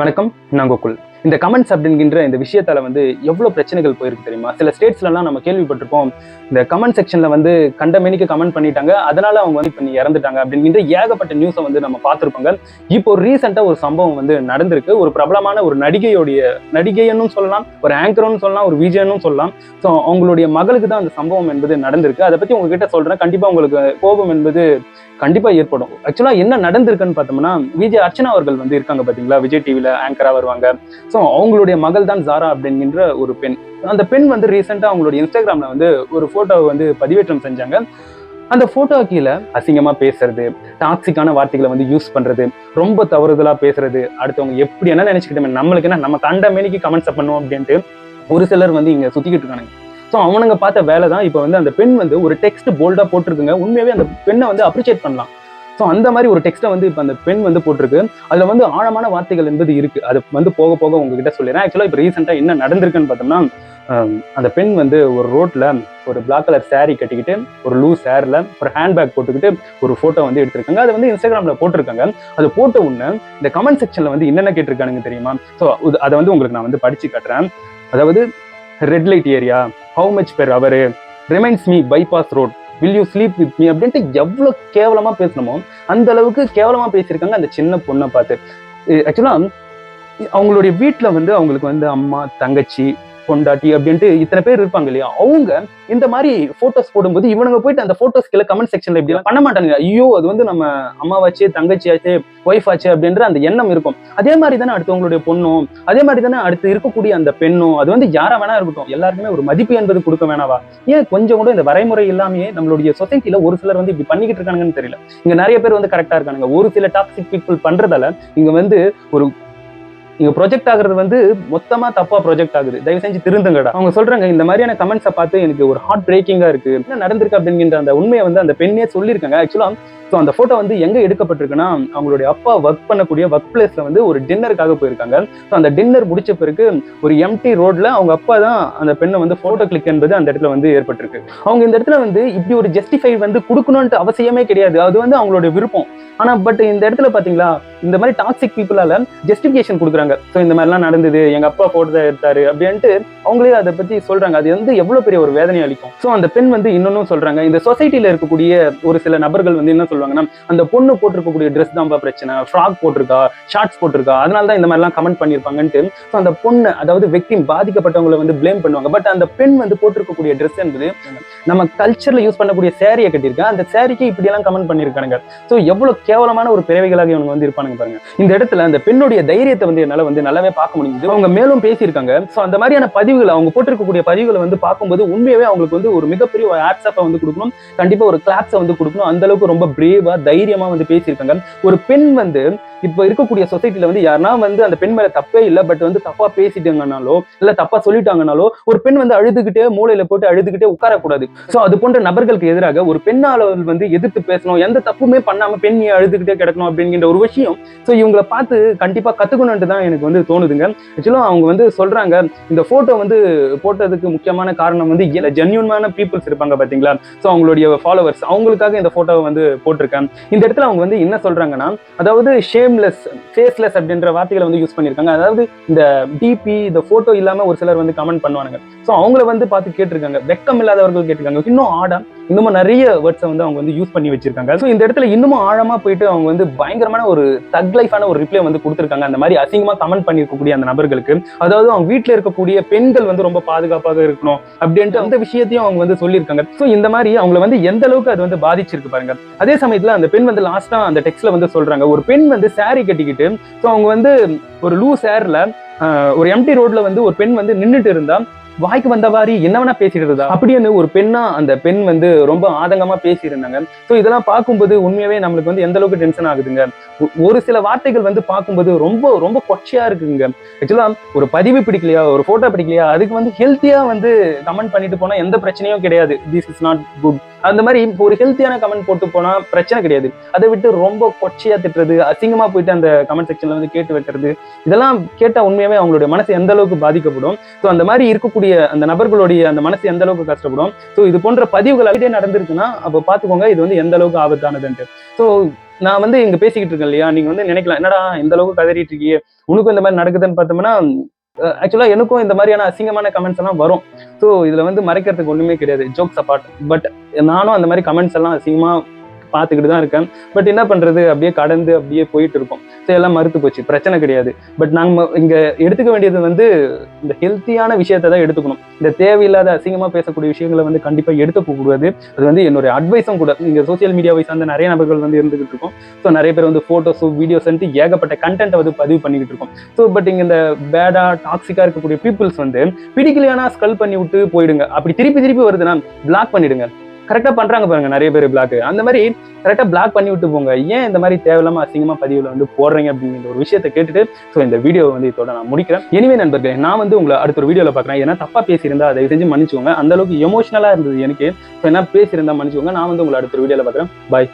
வணக்கம், நான் கோகுல். இந்த கமெண்ட்ஸ் அப்படிங்கிற இந்த விஷயத்தால எவ்வளவு பிரச்சனைகள் போயிருக்கு தெரியுமா? சில ஸ்டேட்ஸ்லாம் நம்ம கேள்விப்பட்டிருப்போம். இந்த கமெண்ட் செக்ஷன்ல கண்டமேனிக்கு கமெண்ட் பண்ணிட்டாங்க. அதனால அவங்க இப்ப இறந்துட்டாங்க அப்படிங்கிற ஏகப்பட்ட நியூஸை நம்ம பார்த்திருப்போங்க. இப்போ ரீசெண்டா ஒரு சம்பவம் நடந்திருக்கு. ஒரு பிரபலமான ஒரு நடிகைன்னு சொல்லலாம், ஒரு ஆங்கர்னு சொல்லலாம், ஒரு விஜயனும் சொல்லலாம். ஸோ அவங்களுடைய மகளுக்கு தான் அந்த சம்பவம் என்பது நடந்திருக்கு. அதை பத்தி உங்ககிட்ட சொல்றேன். கண்டிப்பா உங்களுக்கு கோபம் என்பது கண்டிப்பா ஏற்படும். ஆக்சுவலா என்ன நடந்திருக்குன்னு பார்த்தோம்னா, விஜய் அர்ச்சனா அவர்கள் இருக்காங்க பாத்தீங்களா, விஜய் டிவில ஆங்கரா வருவாங்க. ஸோ அவங்களுடைய மகள் தான் ஜாரா அப்படிங்கிற ஒரு பெண். அந்த பெண் ரீசெண்டா அவங்களுடைய இன்ஸ்டாகிராம்ல ஒரு போட்டோவை பதிவேற்றம் செஞ்சாங்க. அந்த போட்டோ கீழே அசிங்கமா பேசுறது, டாக்ஸிக்கான வார்த்தைகளை யூஸ் பண்றது, ரொம்ப தவறுதலா பேசுறது, அடுத்தவங்க எப்படி என்ன நினைச்சுக்கிட்டோம், நம்மளுக்கு என்ன, நம்ம கண்ட மேனிக்கு கமெண்ட்ஸ் பண்ணுவோம் அப்படின்ட்டு ஒரு சிலர் இங்க சுத்திக்கிட்டு இருக்காங்க. ஸோ அவனுங்க பார்த்த வேலை தான் இப்போ அந்த பெண் ஒரு டெக்ஸ்ட் போல்டா போட்டிருக்குங்க. உண்மையாவே அந்த பெண்ணை அப்ரிஷியேட் பண்ணலாம். ஸோ அந்த மாதிரி ஒரு டெக்ஸ்ட்டை இப்போ அந்த பெண் போட்டிருக்கு. அதுல ஆழமான வார்த்தைகள் என்பது இருக்கு. அது போக போக உங்ககிட்ட சொல்லிடுறேன். ஆக்சுவலா இப்போ ரீசெண்டா என்ன நடந்திருக்குன்னு பார்த்தோம்னா, அந்த பெண் ஒரு ரோட்ல ஒரு பிளாக் கலர் சாரி கட்டிக்கிட்டு, ஒரு லூஸ் ஹேர்ல ஒரு ஹேண்ட்பேக் போட்டுக்கிட்டு ஒரு போட்டோ எடுத்திருக்காங்க. அதை இன்ஸ்டாகிராம்ல போட்டிருக்காங்க. அது போட்ட உடனே இந்த கமெண்ட் செக்ஷன்ல என்னென்ன கேட்டிருக்கானுங்க தெரியுமா? ஸோ அதை உங்களுக்கு நான் படிச்சு காட்டுறேன். அதாவது, red light area, how much per our, reminds me bypass road, will you sleep with me அப்படின்ட்டு எவ்வளவு கேவலமா பேசணுமோ அந்த அளவுக்கு கேவலமா பேசியிருக்காங்க அந்த சின்ன பொண்ணை பார்த்து. ஆக்சுவலா அவங்களுடைய வீட்டுல அவங்களுக்கு அம்மா, தங்கச்சி, பொண்டாட்டி அப்படின்ட்டு இத்தனை பேர் இருப்பாங்க இல்லையா? அவங்க இந்த மாதிரி போட்டோஸ் போடும்போது இவனுங்க போயிட்டு அந்த போட்டோஸ் கீழே கமெண்ட் செக்ஷன்ல இப்படி பண்ண மாட்டாங்க. ஐயோ, அது நம்ம அம்மாவாச்சு, தங்கச்சியாச்சு, ஒய்ஃப் ஆச்சு அப்படின்ற அந்த எண்ணம் இருக்கும். அதே மாதிரி தானே அடுத்தவங்களுடைய பொண்ணும், அதே மாதிரி தானே அடுத்து இருக்கக்கூடிய அந்த பெண்ணும். அது யாரா வேணா இருக்கட்டும், எல்லாருக்குமே ஒரு மதிப்பு என்பது கொடுக்க வேணாவா? ஏன் கொஞ்சம் கூட இந்த வரைமுறை இல்லாமையே நம்மளுடைய சொசைட்டில ஒரு சிலர் இப்படி பண்ணிக்கிட்டு இருக்காங்கன்னு தெரியல. இங்க நிறைய பேர் கரெக்டா இருக்காங்க. ஒரு சில டாக்ஸிக் பீப்புள் பண்றதால இங்க ஒரு இங்க ப்ரொஜெக்ட் ஆகுறது மொத்தமா தப்பா ப்ரொஜெக்ட் ஆகுது. தயவு செஞ்சு திருந்துங்கடா. அவங்க சொல்றாங்க, இந்த மாதிரியான கமெண்ட்ஸை பார்த்து எனக்கு ஒரு ஹார்ட் பிரேக்கிங்கா இருக்கு. என்ன நடந்திருக்கு அப்படிங்கிற அந்த உண்மையை அந்த பெண்ணே சொல்லியிருக்காங்க. ஆக்சுவலா ஸோ அந்த போட்டோ எங்க எடுக்கப்பட்டிருக்குன்னா, அவங்களுடைய அப்பா ஒர்க் பண்ணக்கூடிய ஒர்க் பிளேஸ்ல ஒரு டின்னருக்காக போயிருக்காங்க. ஸோ அந்த டின்னர் முடிச்ச பிறகு ஒரு எம்டி ரோட்ல அவங்க அப்பா தான் அந்த பெண்ணை போட்டோ கிளிக் என்பது அந்த இடத்துல ஏற்பட்டிருக்கு. அவங்க இந்த இடத்துல இப்படி ஒரு ஜஸ்டிஃபை கொடுக்கணும்னு அவசியமே கிடையாது. அது அவங்களுடைய விருப்பம். ஆனா பட் இந்த இடத்துல பாத்தீங்களா, இந்த மாதிரி டாக்ஸிக் பீப்புளால ஜஸ்டிபிகேஷன் கொடுக்குறாங்க. ஸோ இந்த மாதிரிலாம் நடந்தது, எங்க அப்பா போட்டோ எடுத்தாரு அப்படின்ட்டு அவங்களே அதை பத்தி சொல்றாங்க. அது எவ்வளவு பெரிய ஒரு வேதனை அளிக்கும். ஸோ அந்த பெண் இன்னொன்னும் சொல்றாங்க, இந்த சொசைட்டில இருக்கக்கூடிய ஒரு சில நபர்கள் என்ன சொல்லுவாங்கன்னா, அந்த பொண்ணு போட்டிருக்கக்கூடிய ட்ரெஸ் தான்ப்பா பிரச்சனை, ஃப்ராக் போட்டிருக்கா, ஷார்ட்ஸ் போட்டிருக்கா, அதனால தான் இந்த மாதிரிலாம் கமெண்ட் பண்ணியிருப்பாங்கன்ட்டு. ஸோ அந்த பொண்ணு, அதாவது விக்டிம், பாதிக்கப்பட்டவங்களை பிளேம் பண்ணுவாங்க. பட் அந்த பெண் போட்டிருக்கக்கூடிய ட்ரெஸ் என்பது நம்ம கல்ச்சர்ல யூஸ் பண்ணக்கூடிய சேரியை கட்டியிருக்கேன், அந்த சேரிக்கு இப்படி எல்லாம் கமெண்ட் பண்ணியிருக்காங்க. ஸோ எவ்வளவு கேவலமான ஒரு பிறவைகளாக இவங்க இருப்பானுங்க பாருங்க. இந்த இடத்துல அந்த பெண்ணுடைய தைரியத்தை என்னால நல்லாவே பார்க்க முடியுது. அவங்க மேலும் பேசியிருக்காங்க. ஸோ அந்த மாதிரியான பதிவுகள், அவங்க போட்டிருக்கக்கூடிய பதிவுகளை பார்க்கும்போது உண்மையாவே அவங்களுக்கு ஒரு மிகப்பெரிய ஒரு ஹேட்ஸ் ஆஃப் கொடுக்கணும். கண்டிப்பா ஒரு கிளாப்ஸை கொடுக்கணும். அந்த அளவுக்கு ரொம்ப பிரேவா, தைரியமா பேசியிருக்காங்க. ஒரு பெண் இப்ப இருக்கக்கூடிய சொசைட்டில யாருன்னா அந்த பெண் மேல தப்பே இல்லை, பட் தப்பா பேசிட்டாங்கனாலோ இல்ல தப்பா சொல்லிட்டாங்கனாலோ ஒரு பெண் அழுதுகிட்டே மூளையில போட்டு அழுதுகிட்டே உட்காரக்கூடாது. சோ அது போன்ற நபர்களுக்கு எதிராக ஒரு பெண்ணாளர் எதிர்த்து பேசணும், எந்த தப்புமே பண்ணாம பெண் அழுதுகிட்டே கிடக்கணும் அப்படிங்கிற ஒரு விஷயம் சோ இவங்களை பார்த்து கண்டிப்பா கத்துக்கணும்னு தான் எனக்கு தோணுதுங்க. ஆக்சுவலா அவங்க சொல்றாங்க, இந்த போட்டோ போட்டதுக்கு முக்கியமான காரணம் ஜென்யூனான பீப்புள்ஸ் இருப்பாங்க பாத்தீங்களா, சோ அவங்களுடைய ஃபாலோவர்ஸ், அவங்களுக்காக இந்த போட்டோவை போட்டிருக்கேன். இந்த இடத்துல அவங்க என்ன சொல்றாங்கன்னா, அதாவது ஷேம்லெஸ், ஃபேஸ்லெஸ் அப்படின்ற வார்த்தைகளை யூஸ் பண்ணிருக்காங்க. அதாவது இந்த டிபி, இந்த போட்டோ இல்லாம ஒரு சிலர் கமெண்ட் பண்ணுவாங்க. சோ அவங்கள பார்த்து கேட்டிருக்காங்க, வெக்கம் இல்லாதவர்கள் கேட்டிருக்காங்க. இன்னும் ஆடம், இன்னமும் நிறைய வேர்ட்ஸை அவங்க யூஸ் பண்ணி வச்சிருக்காங்க. ஸோ இந்த இடத்துல இன்னமும் ஆழமா போயிட்டு அவங்க பயங்கரமான ஒரு தக் லைஃபான ஒரு ரிப்ளை கொடுத்திருக்காங்க அந்த மாதிரி அசிங்கமா கமெண்ட் பண்ணிருக்கக்கூடிய அந்த நபர்களுக்கு. அதாவது அவங்க வீட்டுல இருக்கக்கூடிய பெண்கள் ரொம்ப பாதுகாப்பாக இருக்கணும் அப்படின்ட்டு அந்த விஷயத்தையும் அவங்க சொல்லியிருக்காங்க. ஸோ இந்த மாதிரி அவங்களை எந்த அளவுக்கு அது பாதிச்சிருக்கு பாருங்க. அதே சமயத்துல அந்த பெண் லாஸ்டா அந்த டெக்ஸ்ட்ல சொல்றாங்க, ஒரு பெண் சாரி கட்டிக்கிட்டு ஸோ அவங்க ஒரு லூஸ் ஹேர்ல ஒரு எம்டி ரோட்ல ஒரு பெண் நின்றுட்டு இருந்தா வாய்க்கு வந்தவாரி என்ன வேணா பேசிட்டு இருந்தா அப்படின்னு ஒரு பெண்ணா அந்த பெண் ரொம்ப ஆதங்கமா பேசி இருந்தாங்க. சோ இதெல்லாம் பார்க்கும்போது உண்மையாவே நம்மளுக்கு எந்த அளவுக்கு டென்ஷன் ஆகுதுங்க. ஒரு சில வார்த்தைகள் பார்க்கும்போது ரொம்ப ரொம்ப கொச்சையா இருக்குங்க. ஆக்சுவலா ஒரு பதிவு பிடிக்கலையா, ஒரு போட்டோ பிடிக்கலையா, அதுக்கு ஹெல்த்தியா கமெண்ட் பண்ணிட்டு போனா எந்த பிரச்சனையும் கிடையாது. திஸ் இஸ் நாட் குட், அந்த மாதிரி ஒரு ஹெல்த்தியான கமெண்ட் போட்டு போனா பிரச்சனை கிடையாது. அதை விட்டு ரொம்ப கொச்சையா திட்டுறது, அசிங்கமா போயிட்டு அந்த கமெண்ட் செக்ஷன்ல கேட்டு வைக்கிறது, இதெல்லாம் கேட்டா உண்மையாவே அவங்களுடைய மனசு எந்த அளவுக்கு பாதிக்கப்படும். ஸோ அந்த மாதிரி இருக்கக்கூடிய அந்த நபர்களுடைய அந்த மனசு எந்த அளவுக்கு கஷ்டப்படும். ஸோ இது போன்ற பதிவுகள் அப்படியே நடந்திருக்குன்னா அப்போ பார்த்துக்கோங்க இது எந்த அளவுக்கு ஆபத்தானதுன்ட்டு. ஸோ நான் வந்து இங்க பேசிக்கிட்டு இருக்கேன் இல்லையா, நீங்க வந்து நினைக்கலாம் என்னடா இந்த அளவுக்கு கதறிட்டு இருக்கியே, உனக்கும் இந்த மாதிரி நடக்குதுன்னு பார்த்தோம்னா, ஆக்சுவலா எனக்கும் இந்த மாதிரியான அசிங்கமான கமெண்ட்ஸ் எல்லாம் வரும். ஸோ இதுல வந்து மறைக்கிறதுக்கு ஒண்ணுமே கிடையாது. Jokes abort. பட் நானும் அந்த மாதிரி கமெண்ட்ஸ் எல்லாம் அசிங்கமா பார்த்துக்கிட்டு தான் இருக்கேன். பட் என்ன பண்றது, அப்படியே கடந்து அப்படியே போயிட்டு இருக்கோம். ஸோ எல்லாம் மறுத்து போச்சு, பிரச்சனை கிடையாது. பட் நாங்க இங்க எடுத்துக்க வேண்டியது வந்து இந்த ஹெல்த்தியான விஷயத்தை தான் எடுத்துக்கணும். இந்த தேவையில்லாத அசிங்கமா பேசக்கூடிய விஷயங்களை வந்து கண்டிப்பா எடுத்துக்க கூடாது. அது வந்து என்னுடைய அட்வைஸும் கூட. இங்க சோசியல் மீடியாவை சார்ந்த நிறைய நபர்கள் வந்து இருந்துகிட்டு இருக்கோம். ஸோ நிறைய பேர் வந்து போட்டோஸ் வீடியோஸ் ஏகப்பட்ட கண்டென்ட்டை வந்து பதிவு பண்ணிக்கிட்டு இருக்கோம். ஸோ பட் இங்க இந்த பேடா டாக்ஸிக்கா இருக்கக்கூடிய பீப்புள்ஸ் வந்து பிடிக்கலையானா ஸ்கல் பண்ணி விட்டு போயிடுங்க. அப்படி திருப்பி திருப்பி வருதுன்னா பிளாக் பண்ணிடுங்க. கரெக்டா பண்றாங்க பாருங்க நிறைய பேர் பிளாக். அந்த மாதிரி கரெக்டா பிளாக் பண்ணி விட்டு போங்க. ஏன் இந்த மாதிரி தேவையில்லாம அசிங்கமா பதிவுல வந்து போடுறீங்க அப்படிங்கிற ஒரு விஷயத்தை கேட்டுட்டு ஸோ இந்த வீடியோ வந்து இதோட நான் முடிக்கிறேன். எனிவே நண்பர்களே, நான் வந்து உங்களை அடுத்த ஒரு வீடியோல பாக்குறேன். ஏன்னா தப்பா பேசியிருந்தா அதை செஞ்சு மன்னிச்சுக்கோங்க. அந்த அளவுக்கு எமோஷனலா இருந்தது எனக்கு. ஸோ என்ன பேசியிருந்தா மன்னிச்சுக்கோங்க. நான் வந்து உங்களை அடுத்த ஒரு வீடியோல பாக்குறேன். பாய்.